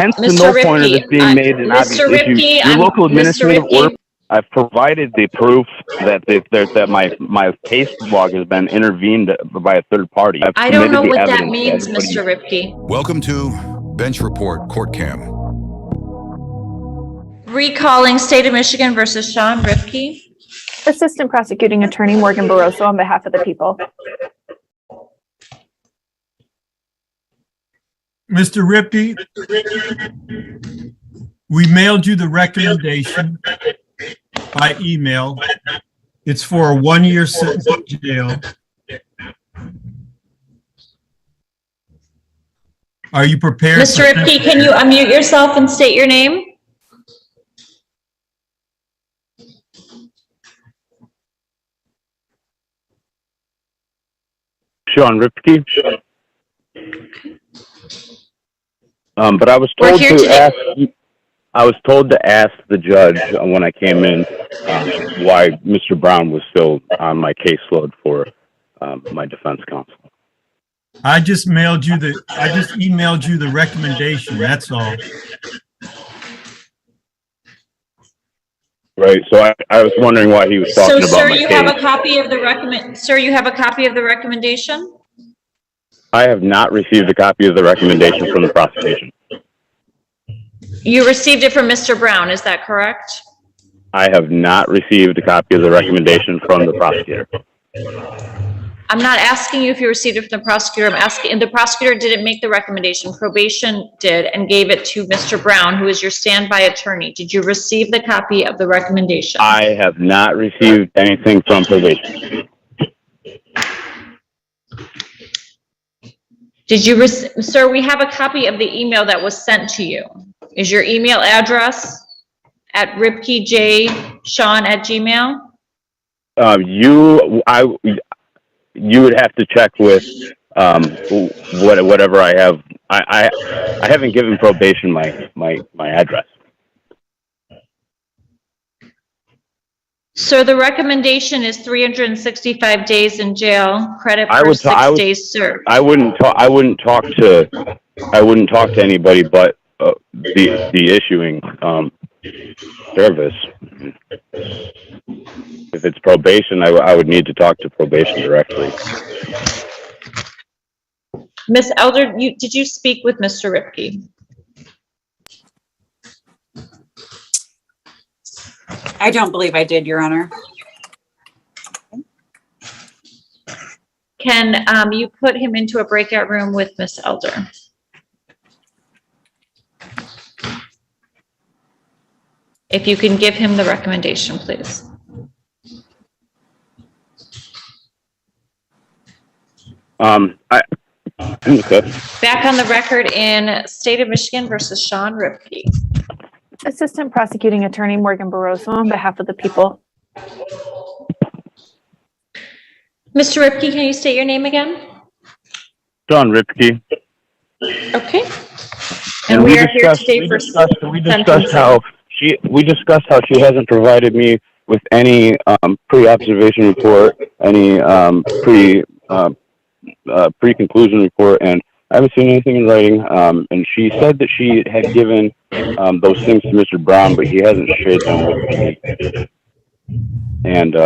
Hence the Mr. no point of Ripke, this being made an obvious Mr. issue. Ripke, Your local administrative Mr. Ripke. order, I've provided the proof that my case log has been intervened by a third party. I don't know what that means, Mr. Ripke. Welcome to Bench Report Court Cam. Recalling State of Michigan versus Sean Ripke. Assistant Prosecuting Attorney Morgan Barroso on behalf of the people. Mr. Ripke, we mailed you the recommendation by email. It's for a 1-year sentence in jail. Are you prepared? Mr. Ripke, can you unmute yourself and state your name? Sean Ripke. But I was told to ask the judge when I came in why Mr. Brown was still on my caseload for my defense counsel. I just emailed you the recommendation. That's all. Right. So I was wondering why he was talking about my case. So, sir, you have a copy of the recommendation? I have not received a copy of the recommendation from the prosecution. You received it from Mr. Brown, is that correct? I have not received a copy of the recommendation from the prosecutor. I'm not asking you if you received it from the prosecutor. I'm asking, and the prosecutor didn't make the recommendation. Probation did and gave it to Mr. Brown, who is your standby attorney. Did you receive the copy of the recommendation? I have not received anything from probation. Did you, sir, we have a copy of the email that was sent to you. Is your email address at ripkejsean@gmail.com? You would have to check with whatever I have. I haven't given probation my address. So the recommendation is 365 days in jail, credit for 6 days served. I wouldn't talk to anybody but the issuing service. If it's probation, I would need to talk to probation directly. Ms. Elder, did you speak with Mr. Ripke? I don't believe I did, Your Honor. Can you put him into a breakout room with Ms. Elder? If you can give him the recommendation, please. Okay. Back on the record in State of Michigan versus Sean Ripke. Assistant Prosecuting Attorney Morgan Barroso on behalf of the people. Mr. Ripke, can you state your name again? Sean Ripke. Okay. And we are here today for we discussed how she hasn't provided me with any pre-observation report, any pre-conclusion report, and I haven't seen anything in writing. And she said that she had given those things to Mr. Brown, but he hasn't shared them with me. And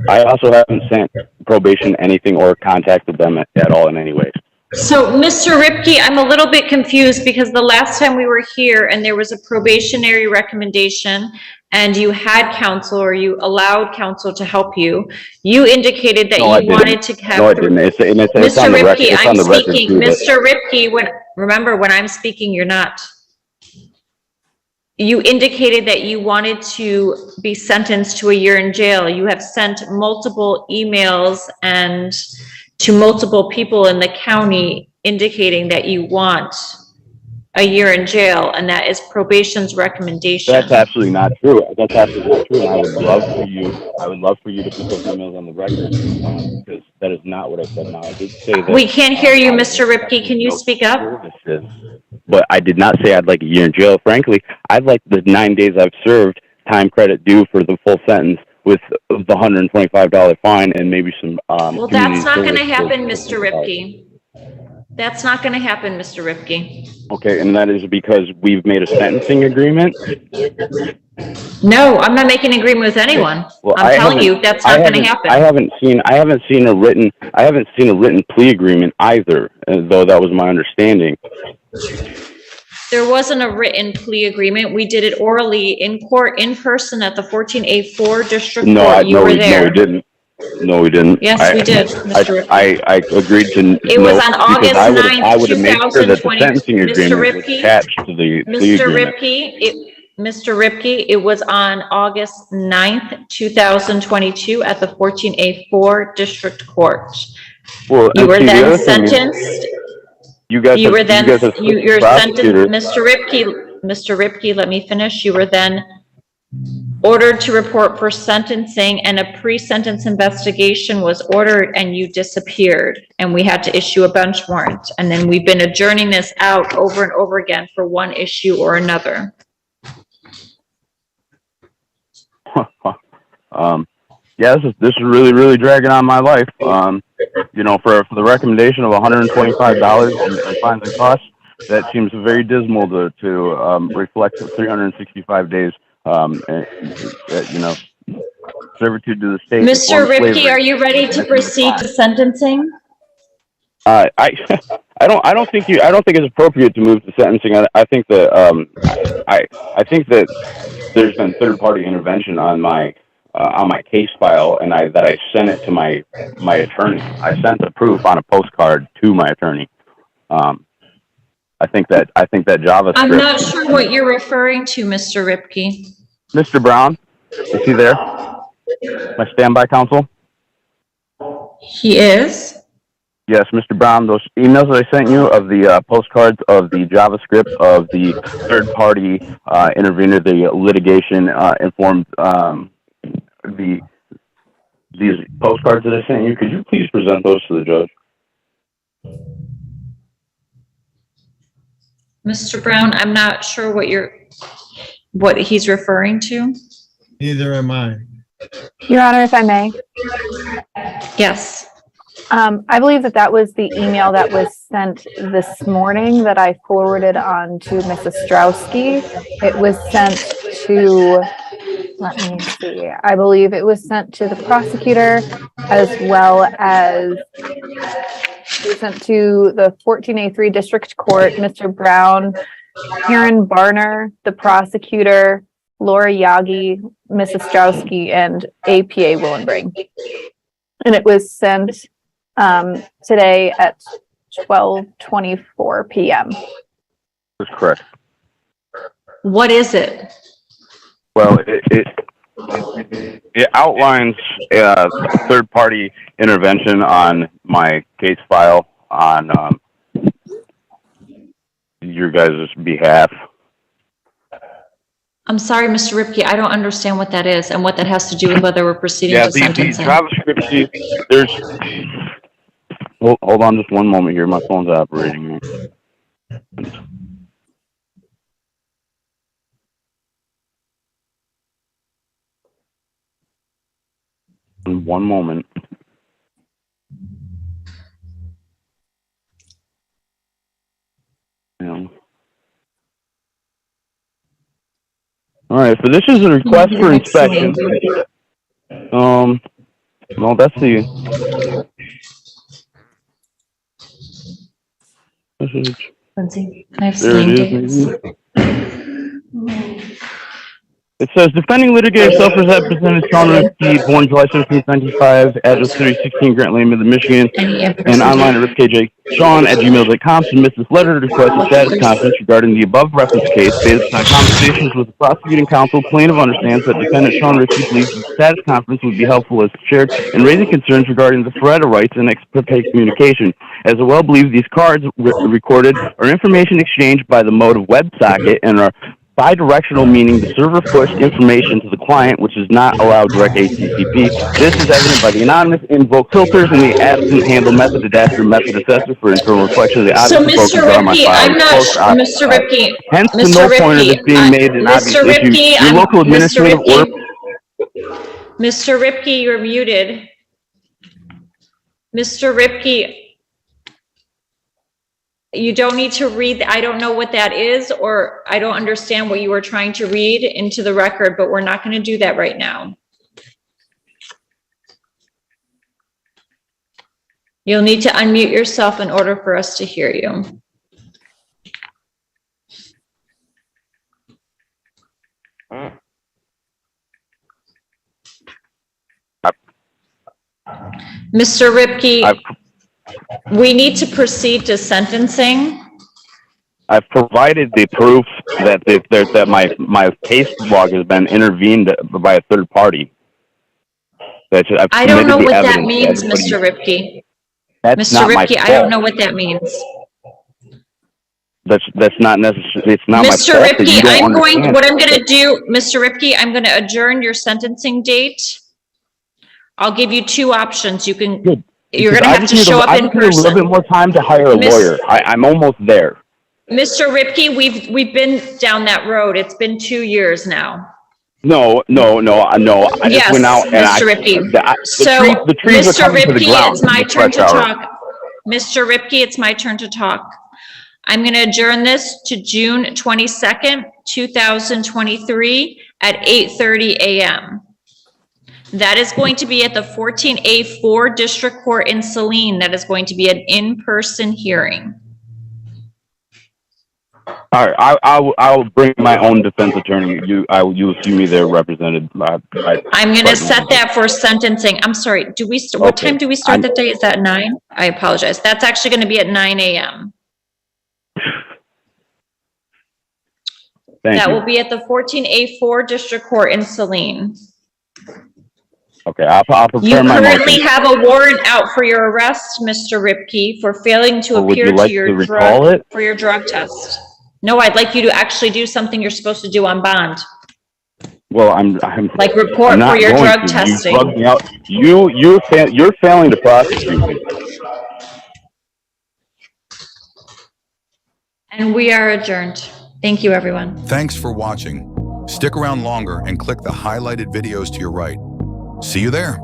I also haven't sent probation anything or contacted them at all in any way. So, Mr. Ripke, I'm a little bit confused because the last time we were here and there was a probationary recommendation and you had counsel or you allowed counsel to help you, you indicated that you wanted to have... No, I didn't. It's Mr. on the record. Ripke, it's on the record too, Mr. Ripke, remember, when I'm speaking, you're not. You indicated that you wanted to be sentenced to a year in jail. You have sent multiple emails and to multiple people in the county indicating that you want a year in jail, and that is probation's recommendation. That's absolutely not true. That's absolutely not true. And I would love for you to put those emails on the record, because that is not what I said. Now I did say that we can't hear you, Mr. Ripke. Can you speak up? But I did not say I'd like a year in jail. Frankly, I'd like the 9 days I've served time credit due for the full sentence, with the $125 fine and maybe some. Well, that's not going to happen, Mr. Ripke. That's not going to happen, Mr. Ripke. Okay, and that is because we've made a sentencing agreement? No, I'm not making an agreement with anyone. Well, I'm telling you, that's not going to happen. I haven't seen a written plea agreement either, though that was my understanding. There wasn't a written plea agreement. We did it orally in court, in person at the 14A4 District Court. You were there. No, we didn't. No, we didn't. Yes, we did, Mr. Ripke. I agreed to. It was on August 9th, I would have made sure that the 2020. sentencing agreement was attached to the plea agreement. Mr. Ripke, it was on August 9th, 2022 at the 14A4 District Court. Well, You were then sentenced. You guys You were have, then, you guys have you're prosecutors. sentenced, Mr. Ripke, let me finish. You were then ordered to report for sentencing, and a pre-sentence investigation was ordered, and you disappeared, and we had to issue a bench warrant. And then we've been adjourning this out over and over again for one issue or another. Yeah, this is really dragging on my life. You know, for the recommendation of $125 in fines and costs, that seems very dismal to reflect 365 days. You know, servitude to the state. Mr. Ripke, are you ready to proceed to sentencing? I don't think it's appropriate to move to sentencing. I think that I think that there's been third-party intervention on my case file, and I sent it to my attorney. I sent the proof on a postcard to my attorney. I think that JavaScript. I'm not sure what you're referring to, Mr. Ripke. Mr. Brown, is he there? My standby counsel? He is? Yes, Mr. Brown, those emails that I sent you of the postcards of the JavaScript of the third-party intervener, the litigation informed, these postcards that I sent you, could you please present those to the judge? Mr. Brown, I'm not sure what he's referring to. Neither am I. Your Honor, if I may. Yes. I believe that was the email that was sent this morning that I forwarded on to Mrs. Strowski. It was sent to, let me see, I believe it was sent to the prosecutor, as well as it was sent to the 14A3 District Court, Mr. Brown, Karen Barner, the prosecutor, Laura Yagi, Mrs. Strowski, and APA Willenbring. And it was sent today at 12:24 p.m. That's correct. What is it? Well, it outlines third-party intervention on my case file on your guys' behalf. I'm sorry, Mr. Ripke, I don't understand what that is and what that has to do with whether we're proceeding to sentencing. Yeah, the JavaScript, there's... Hold on just one moment here. My phone's operating. One moment. Yeah. All right, so this is a request for inspection. Well, that's the... Lindsay, can I have There some it dates? is. It says, defending litigator self-represented Sean Ripke, born July 17, 1995, address 3016 Grant Lane, Midland, Michigan, and online at ripkjsean@gmail.com, submits this letter to request a status conference regarding the above reference case. Based on conversations with the prosecuting counsel, plaintiff understands that defendant Sean Ripke believes the status conference would be helpful as shared in raising concerns regarding the Faretta rights and ex parte communication. As well believes these cards recorded are information exchanged by the mode of WebSocket and are bidirectional, meaning the server pushed information to the client, which does not allow direct HTTP. This is evident by the anonymous invoke filters and the absent handle method adapter method assessor for internal reflection of the So, object. Mr. Ripke, I'm not sure, Mr. Ripke. Hence the no pointer that's being made in obvious issue. Your local administrative order. Mr. Ripke, you're muted. Mr. Ripke, You don't need to read, I don't know what that is, or I don't understand what you were trying to read into the record, but we're not going to do that right now. You'll need to unmute yourself in order for us to hear you. Mr. Ripke, we need to proceed to sentencing. I've provided the proof that that my case log has been intervened by a third party. I don't know what that means, Mr. Ripke. Mr. Ripke, I don't know what that means. That's not necessarily, it's not my Mr. fault that Ripke, you don't understand. what I'm gonna do, Mr. Ripke, I'm gonna adjourn your sentencing date. I'll give you two options. You're gonna have to show up in I just need a little person. bit more time to hire a lawyer. I'm almost there. Mr. Ripke, we've been down that road. It's been 2 years now. No. I just went out and Mr. Ripke. the trees are Mr. coming to the Ripke, ground. it's my Ms. turn to Frushour. talk. Mr. Ripke, it's my turn to talk. I'm going to adjourn this to June 22nd, 2023 at 8:30 a.m. That is going to be at the 14A4 District Court in Saline. That is going to be an in-person hearing. All right, I'll bring my own defense attorney. You'll see me there represented. I'm going to set that for sentencing. I'm sorry. What time do we start that day? Is that 9? I apologize. That's actually going to be at 9 a.m. That will be at the 14A4 District Court in Saline. Okay, I'll prepare You my motion. currently have a warrant out for your arrest, Mr. Ripke, for failing to appear to your drug test. No, I'd like you to actually do something you're supposed to do on bond. Well, I'm like report I'm not for your going drug to. testing. You drugged me out. You're failing to prosecute me. And we are adjourned. Thank you, everyone. Thanks for watching. Stick around longer and click the highlighted videos to your right. See you there.